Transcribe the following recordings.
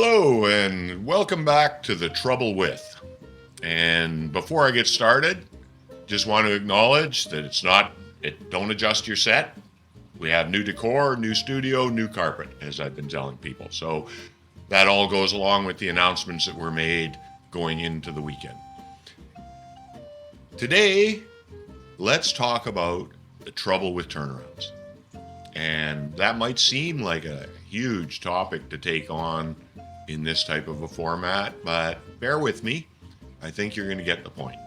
Hello and welcome back to The Trouble With. And before I get started, just want to acknowledge that don't adjust your set. We have new decor, new studio, new carpet, as I've been telling people. So that all goes along with the announcements that were made going into the weekend. Today, let's talk about the trouble with turnarounds. And that might seem like a huge topic to take on in this type of a format, but bear with me. I think you're going to get the point.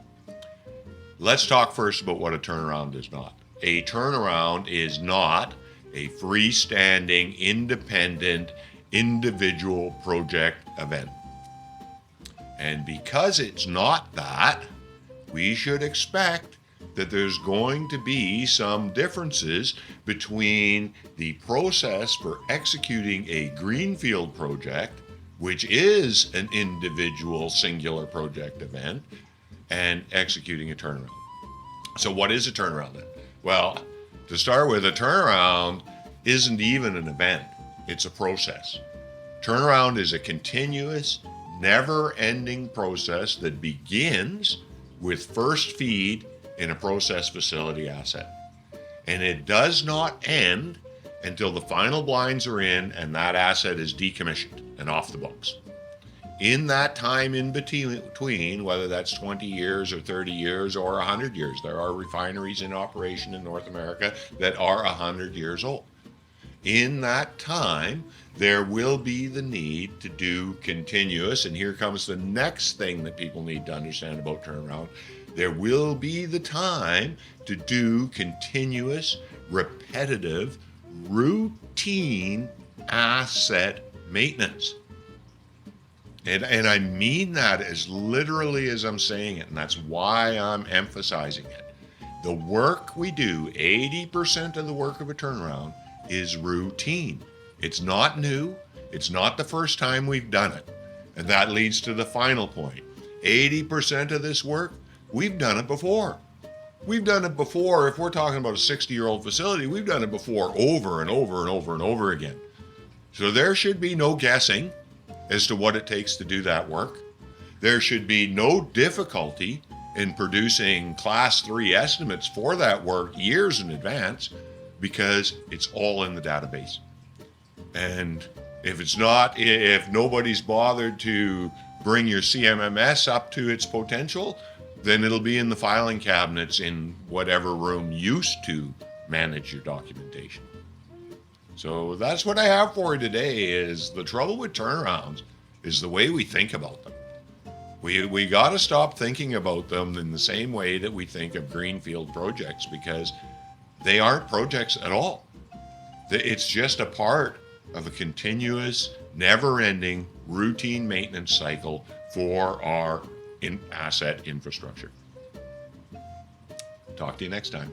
Let's talk first about what a turnaround is not. A turnaround is not a freestanding, independent, individual project event. And because it's not that, we should expect that there's going to be some differences between the process for executing a greenfield project, which is an individual singular project event, and executing a turnaround. So what is a turnaround then? Well, to start with, a turnaround isn't even an event, it's a process. Turnaround is a continuous, never-ending process that begins with first feed in a process facility asset. And it does not end until the final blinds are in and that asset is decommissioned and off the books. In that time in between, whether that's 20 years or 30 years or 100 years, there are refineries in operation in North America that are 100 years old. In that time, there will be the need to do continuous, and here comes the next thing that people need to understand about turnaround. There will be the time to do continuous, repetitive, routine asset maintenance. And I mean that as literally as I'm saying it, and that's why I'm emphasizing it. The work we do, 80% of the work of a turnaround, is routine. It's not new. It's not the first time we've done it. And that leads to the final point. 80% of this work, we've done it before. We've done it before. If we're talking about a 60-year-old facility, we've done it before over and over and over and over again. So there should be no guessing as to what it takes to do that work. There should be no difficulty in producing class 3 estimates for that work years in advance because it's all in the database. And if nobody's bothered to bring your CMMS up to its potential, then it'll be in the filing cabinets in whatever room used to manage your documentation. So that's what I have for you today. Is the trouble with turnarounds is the way we think about them. We got to stop thinking about them in the same way that we think of greenfield projects, because they aren't projects at all. It's just a part of a continuous, never-ending, routine maintenance cycle for our asset infrastructure. Talk to you next time.